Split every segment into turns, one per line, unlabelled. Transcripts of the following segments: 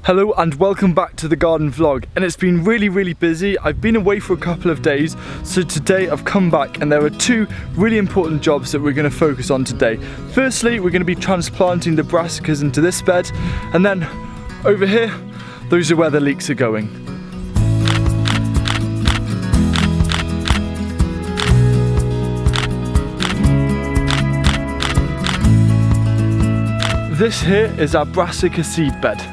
Hello and welcome back to the garden vlog, and it's been really busy. I've been away for a couple of days, so today I've come back and there are two really important jobs that we're going to focus on today. Firstly, we're going to be transplanting the brassicas into this bed, and then over here, those are where the leeks are going. This here is our brassica seed bed.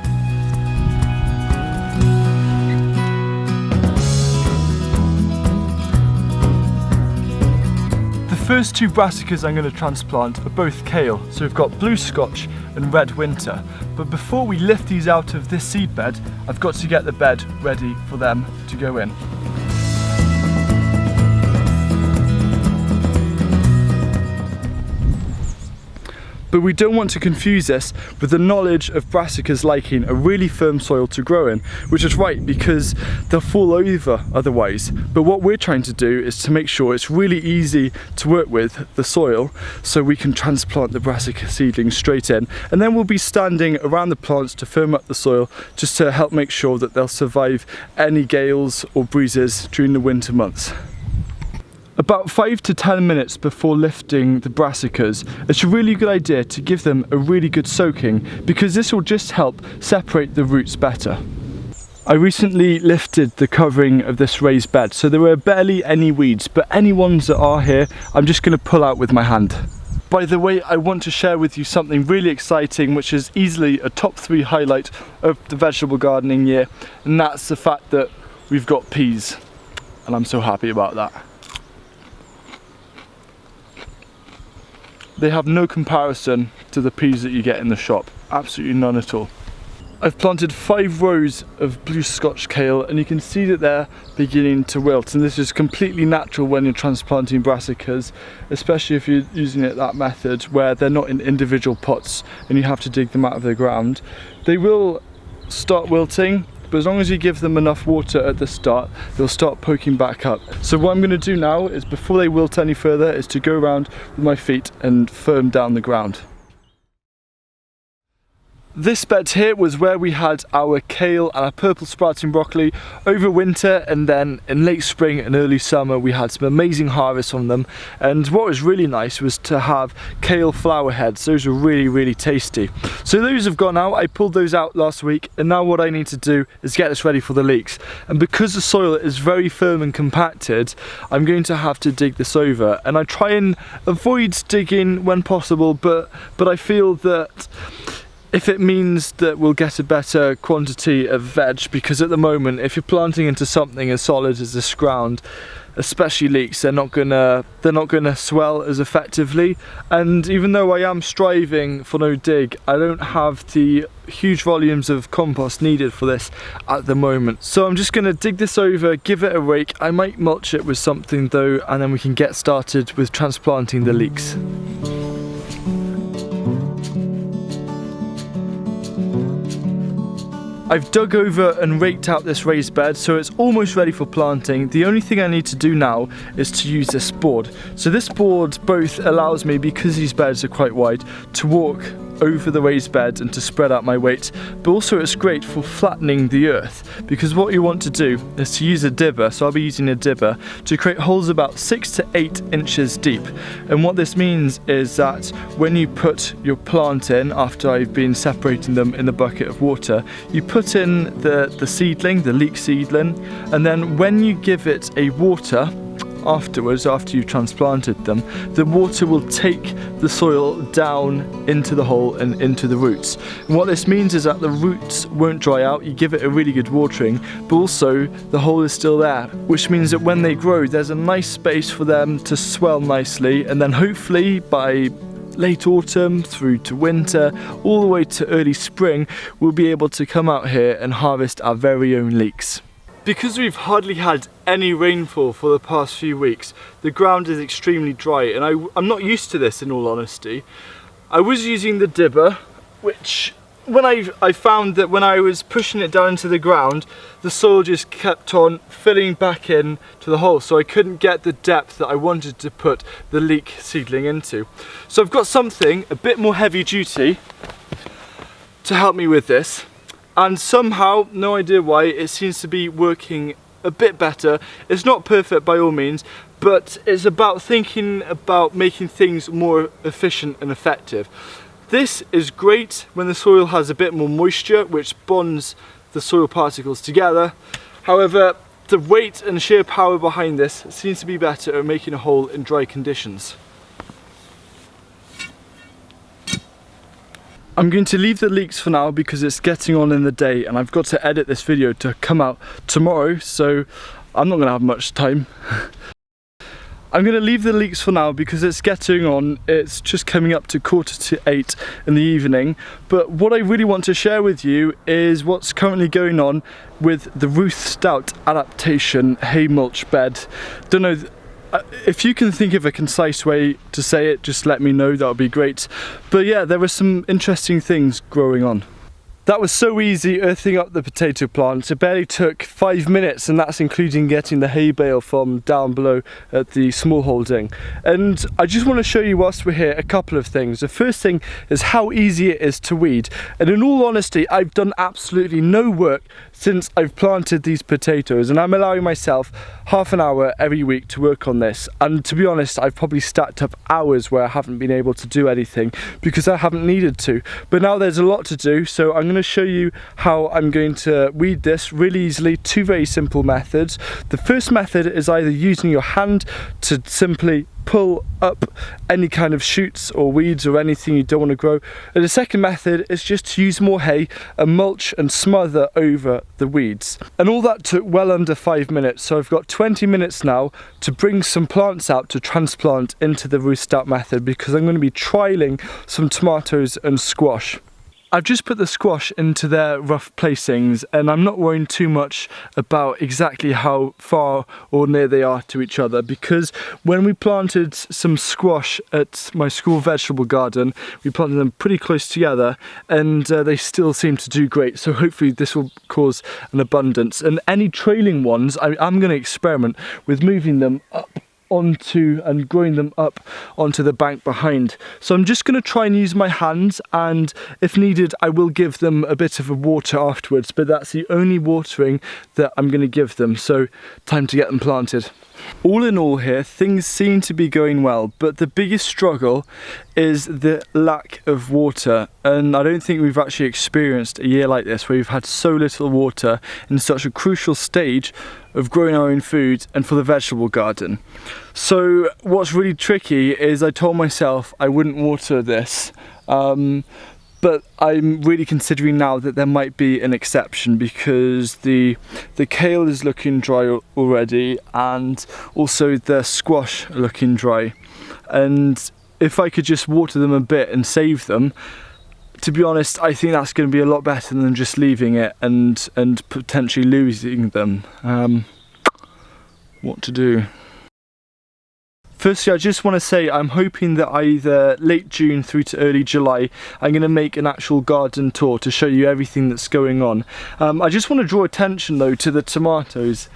The first two brassicas I'm going to transplant are both kale, so we've got blue Scotch and red winter. But before we lift these out of this seed bed, I've got to get the bed ready for them to go in. But we don't want to confuse this with the knowledge of brassicas liking a really firm soil to grow in, which is right because they'll fall over otherwise. But what we're trying to do is to make sure it's really easy to work with the soil so we can transplant the brassica seedlings straight in, and then we'll be standing around the plants to firm up the soil just to help make sure that they'll survive any gales or breezes during the winter months. About 5 to 10 minutes before lifting the brassicas, it's a really good idea to give them a really good soaking because this will just help separate the roots better. I recently lifted the covering of this raised bed, so there were barely any weeds, but any ones that are here, I'm just going to pull out with my hand. By the way, I want to share with you something really exciting, which is easily a top 3 highlight of the vegetable gardening year, and that's the fact that we've got peas, and I'm so happy about that. They have no comparison to the peas that you get in the shop, absolutely none at all. I've planted 5 rows of blue Scotch kale, and you can see that they're beginning to wilt, and this is completely natural when you're transplanting brassicas, especially if you're using it that method where they're not in individual pots and you have to dig them out of the ground. They will start wilting, but as long as you give them enough water at the start, they'll start poking back up. So what I'm going to do now is, before they wilt any further, is to go around with my feet and firm down the ground. This bed here was where we had our kale and our purple sprouting broccoli over winter, and then in late spring and early summer we had some amazing harvests from them. And what was really nice was to have kale flower heads. Those were really tasty. So those have gone out. I pulled those out last week, and now what I need to do is get this ready for the leeks. And because the soil is very firm and compacted, I'm going to have to dig this over, and I try and avoid digging when possible, but I feel that if it means that we'll get a better quantity of veg, because at the moment if you're planting into something as solid as this ground, especially leeks, they're not gonna swell as effectively. And even though I am striving for no dig, I don't have the huge volumes of compost needed for this at the moment. So I'm just gonna dig this over, give it a rake. I might mulch it with something though, and then we can get started with transplanting the leeks. I've dug over and raked out this raised bed, so it's almost ready for planting. The only thing I need to do now is to use this board. So this board both allows me, because these beds are quite wide, to walk over the raised bed and to spread out my weight, but also it's great for flattening the earth, because what you want to do is to use a dibber, so I'll be using a dibber, to create holes about 6 to 8 inches deep. And what this means is that when you put your plant in, after I've been separating them in the bucket of water, you put in the seedling, the leek seedling, and then when you give it a water afterwards, after you've transplanted them, the water will take the soil down into the hole and into the roots. And what this means is that the roots won't dry out. You give it a really good watering, but also the hole is still there, which means that when they grow, there's a nice space for them to swell nicely, and then hopefully by late autumn through to winter, all the way to early spring, we'll be able to come out here and harvest our very own leeks. Because we've hardly had any rainfall for the past few weeks, the ground is extremely dry, and I'm not used to this, in all honesty. I was using the dibber, which when I found that when I was pushing it down into the ground, the soil just kept on filling back in to the hole, so I couldn't get the depth that I wanted to put the leek seedling into. So I've got something a bit more heavy duty to help me with this. and somehow, no idea why, it seems to be working a bit better. It's not perfect by all means, but it's about thinking about making things more efficient and effective. This is great when the soil has a bit more moisture, which bonds the soil particles together. However, the weight and sheer power behind this seems to be better at making a hole in dry conditions. I'm going to leave the leeks for now because it's getting on in the day and I've got to edit this video to come out tomorrow, so I'm not going to have much time. I'm going to leave the leeks for now because it's getting on. It's just coming up to 7:45 in the evening. But what I really want to share with you is what's currently going on with the Ruth Stout adaptation hay mulch bed. Don't know, if you can think of a concise way to say it, just let me know, that would be great. But yeah, there were some interesting things growing on. That was so easy, earthing up the potato plants. It barely took 5 minutes, and that's including getting the hay bale from down below at the small holding. And I just want to show you whilst we're here a couple of things. The first thing is how easy it is to weed. And in all honesty, I've done absolutely no work since I've planted these potatoes, and I'm allowing myself half an hour every week to work on this. And to be honest, I've probably stacked up hours where I haven't been able to do anything because I haven't needed to. But now there's a lot to do, so I'm going to show you how I'm going to weed this really easily. Two very simple methods. The first method is either using your hand to simply pull up any kind of shoots or weeds or anything you don't want to grow. And the second method is just to use more hay and mulch and smother over the weeds. And all that took well under 5 minutes, so I've got 20 minutes now to bring some plants out to transplant into the Ruth Stout method, because I'm going to be trialling some tomatoes and squash. I've just put the squash into their rough placings, and I'm not worrying too much about exactly how far or near they are to each other, because when we planted some squash at my school vegetable garden, we planted them pretty close together, and they still seem to do great. So hopefully this will cause an abundance. And any trailing ones, I'm going to experiment with moving them up onto and growing them up onto the bank behind. So I'm just going to try and use my hands, and if needed I will give them a bit of a water afterwards, but that's the only watering that I'm going to give them. So time to get them planted. All in all here, things seem to be going well, but the biggest struggle is the lack of water. And I don't think we've actually experienced a year like this where we've had so little water in such a crucial stage of growing our own food and for the vegetable garden. So what's really tricky is I told myself I wouldn't water this, but I'm really considering now that there might be an exception, because the kale is looking dry already, and also the squash are looking dry. And if I could just water them a bit and save them, to be honest, I think that's going to be a lot better than just leaving it and potentially losing them. What to do? Firstly, I just want to say I'm hoping that either late June through to early July, I'm going to make an actual garden tour to show you everything that's going on. I just want to draw attention though to the tomatoes.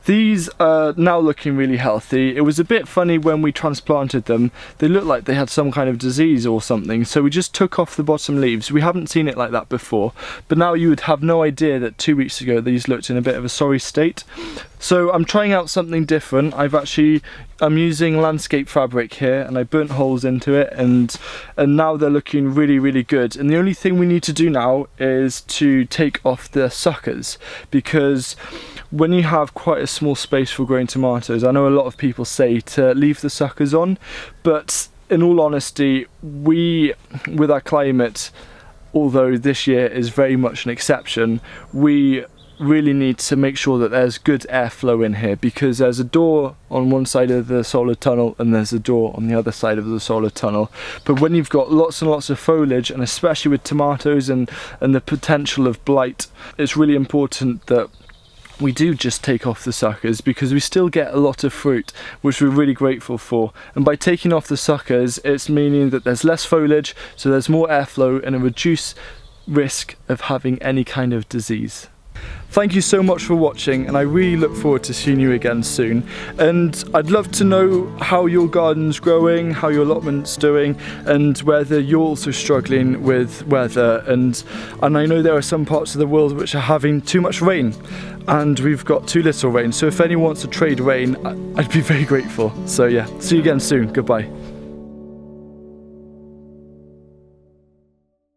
These are now looking really healthy. It was a bit funny when we transplanted them. They looked like they had some kind of disease or something, so we just took off the bottom leaves. We haven't seen it like that before, but now you would have no idea that 2 weeks ago these looked in a bit of a sorry state. So I'm trying out something different. I'm using landscape fabric here, and I burnt holes into it, and now they're looking really, really good. And the only thing we need to do now is to take off the suckers, because when you have quite a small space for growing tomatoes, I know a lot of people say to leave the suckers on, but in all honesty, with our climate, although this year is very much an exception, we really need to make sure that there's good airflow in here, because there's a door on one side of the solar tunnel and there's a door on the other side of the solar tunnel. But when you've got lots and lots of foliage, and especially with tomatoes and the potential of blight, it's really important that we do just take off the suckers, because we still get a lot of fruit, which we're really grateful for. And by taking off the suckers, it's meaning that there's less foliage, so there's more airflow and a reduced risk of having any kind of disease. Thank you so much for watching, and I really look forward to seeing you again soon. And I'd love to know how your garden's growing, how your allotment's doing, and whether you're also struggling with weather. And I know there are some parts of the world which are having too much rain, and we've got too little rain. So if anyone wants to trade rain, I'd be very grateful. So yeah, see you again soon. Goodbye.